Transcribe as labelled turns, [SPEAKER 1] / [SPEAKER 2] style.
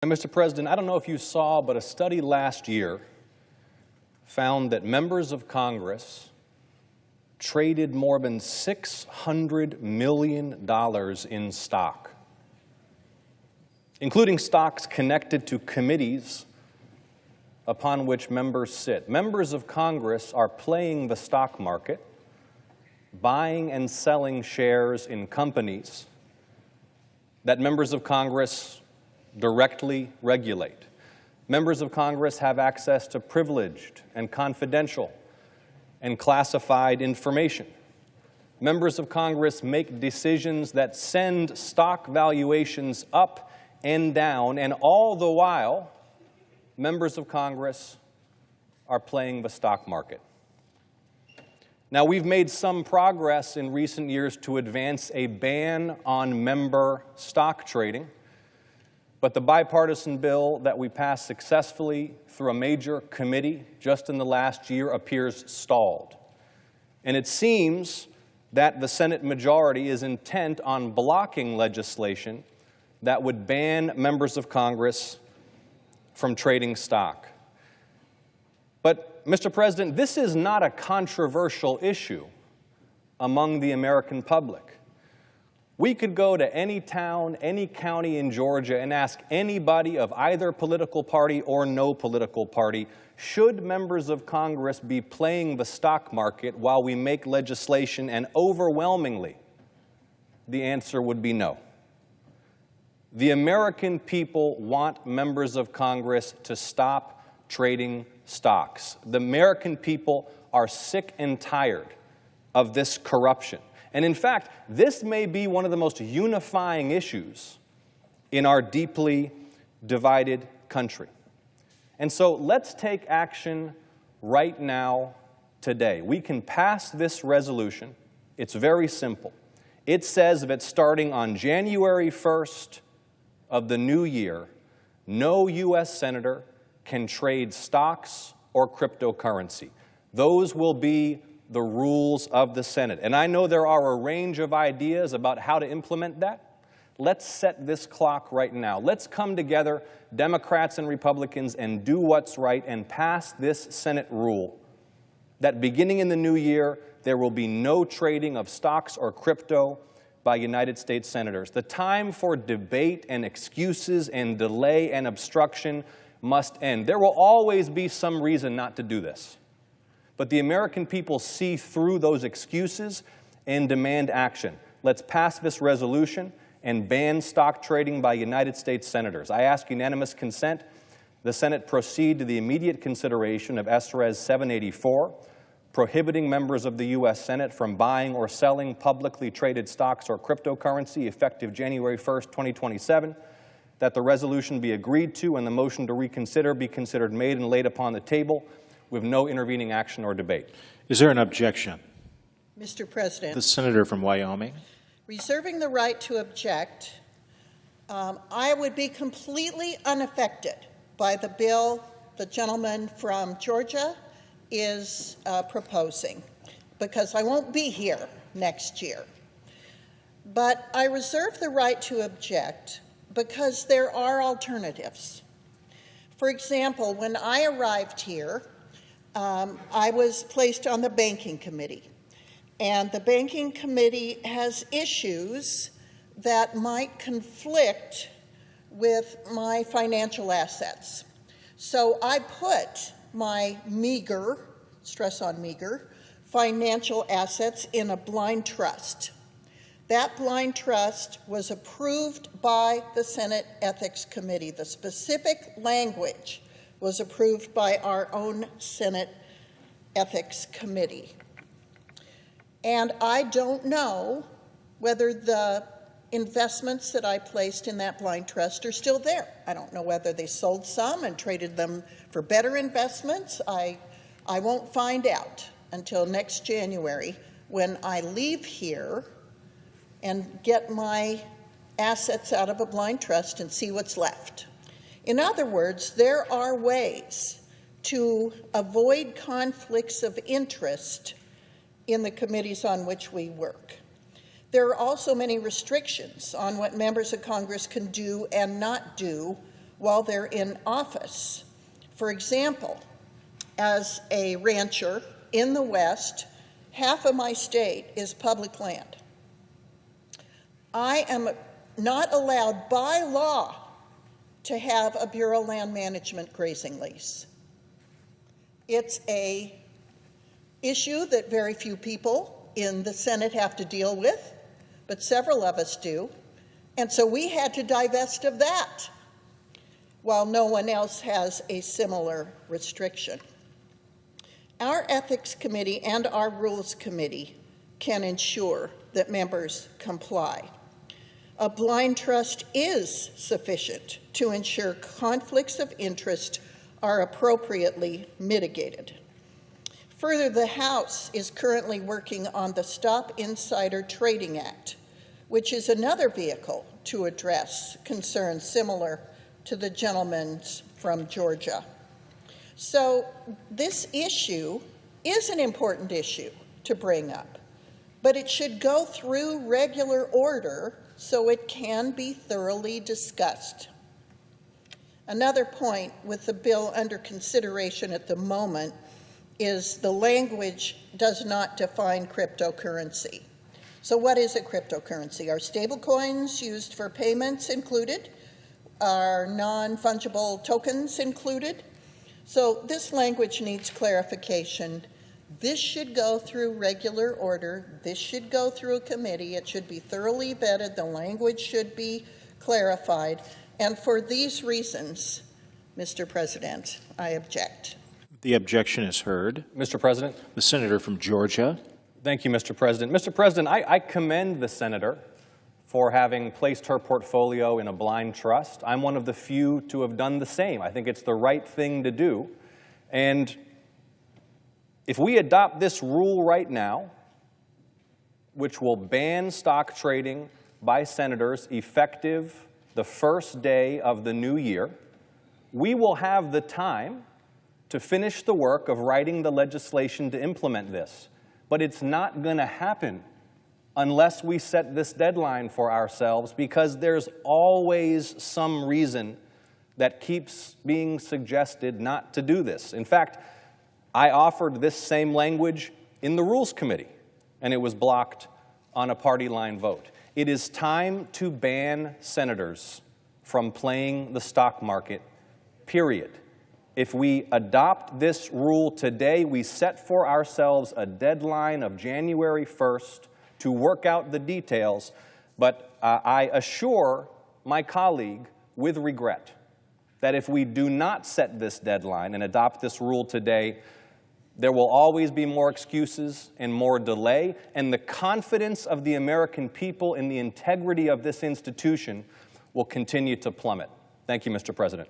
[SPEAKER 1] And Mr. President, I don't know if you saw, but a study last year found that members of Congress traded more than $600 million in stock, including stocks connected to committees upon which members sit. Members of Congress are playing the stock market, buying and selling shares in companies that members of Congress directly regulate. Members of Congress have access to privileged and confidential and classified information. Members of Congress make decisions that send stock valuations up and down, and all the while, members of Congress are playing the stock market. Now, we've made some progress in recent years to advance a ban on member stock trading, but the bipartisan bill that we passed successfully through a major committee just in the last year appears stalled. And it seems that the Senate majority is intent on blocking legislation that would ban members of Congress from trading stock. But, Mr. President, this is not a controversial issue among the American public. We could go to any town, any county in Georgia and ask anybody of either political party or no political party, should members of Congress be playing the stock market while we make legislation? And overwhelmingly, the answer would be no. The American people want members of Congress to stop trading stocks. The American people are sick and tired of this corruption. And in fact, this may be one of the most unifying issues in our deeply divided country. And so let's take action right now, today. We can pass this resolution. It's very simple. It says that starting on January 1st of the new year, no U.S. senator can trade stocks or cryptocurrency. Those will be the rules of the Senate. And I know there are a range of ideas about how to implement that. Let's set this clock right now. Let's come together, Democrats and Republicans, and do what's right and pass this Senate rule that beginning in the new year, there will be no trading of stocks or crypto by United States senators. The time for debate and excuses and delay and obstruction must end. There will always be some reason not to do this. But the American people see through those excuses and demand action. Let's pass this resolution and ban stock trading by United States senators. I ask unanimous consent the Senate proceed to the immediate consideration of S.Res. 784, prohibiting members of the U.S. Senate from buying or selling publicly traded stocks or cryptocurrency effective January 1st, 2027, that the resolution be agreed to and the motion to reconsider be considered made and laid upon the table with no intervening action or debate.
[SPEAKER 2] Is there an objection?
[SPEAKER 3] Mr. President.
[SPEAKER 2] The senator from Wyoming.
[SPEAKER 3] Reserving the right to object, I would be completely unaffected by the bill the gentleman from Georgia is proposing, because I won't be here next year. But I reserve the right to object because there are alternatives. For example, when I arrived here, I was placed on the Banking Committee, and the Banking Committee has issues that might conflict with my financial assets. So I put my meager, stress on meager, financial assets in a blind trust. That blind trust was approved by the Senate Ethics Committee. The specific language was approved by our own Senate Ethics Committee. And I don't know whether the investments that I placed in that blind trust are still there. I don't know whether they sold some and traded them for better investments. I won't find out until next January when I leave here and get my assets out of a blind trust and see what's left. In other words, there are ways to avoid conflicts of interest in the committees on which we work. There are also many restrictions on what members of Congress can do and not do while they're in office. For example, as a rancher in the West, half of my state is public land. I am not allowed by law to have a Bureau of Land Management grazing lease. It's an issue that very few people in the Senate have to deal with, but several of us do. And so we had to divest of that, while no one else has a similar restriction. Our Ethics Committee and our Rules Committee can ensure that members comply. A blind trust is sufficient to ensure conflicts of interest are appropriately mitigated. Further, the House is currently working on the Stop Insider Trading Act, which is another vehicle to address concerns similar to the gentleman's from Georgia. So this issue is an important issue to bring up, but it should go through regular order so it can be thoroughly discussed. Another point with the bill under consideration at the moment is the language does not define cryptocurrency. So what is a cryptocurrency? Are stablecoins used for payments included? Are non-fungible tokens included? So this language needs clarification. This should go through regular order. This should go through a committee. It should be thoroughly vetted. The language should be clarified. And for these reasons, Mr. President, I object.
[SPEAKER 2] The objection is heard.
[SPEAKER 1] Mr. President?
[SPEAKER 2] The senator from Georgia.
[SPEAKER 1] Thank you, Mr. President. Mr. President, I commend the senator for having placed her portfolio in a blind trust. I'm one of the few to have done the same. I think it's the right thing to do. And if we adopt this rule right now, which will ban stock trading by senators effective the first day of the new year, we will have the time to finish the work of writing the legislation to implement this. But it's not going to happen unless we set this deadline for ourselves, because there's always some reason that keeps being suggested not to do this. In fact, I offered this same language in the Rules Committee, and it was blocked on a party line vote. It is time to ban senators from playing the stock market, period. If we adopt this rule today, we set for ourselves a deadline of January 1st to work out the details, but I assure my colleague with regret that if we do not set this deadline and adopt this rule today, there will always be more excuses and more delay, and the confidence of the American people in the integrity of this institution will continue to plummet. Thank you, Mr. President.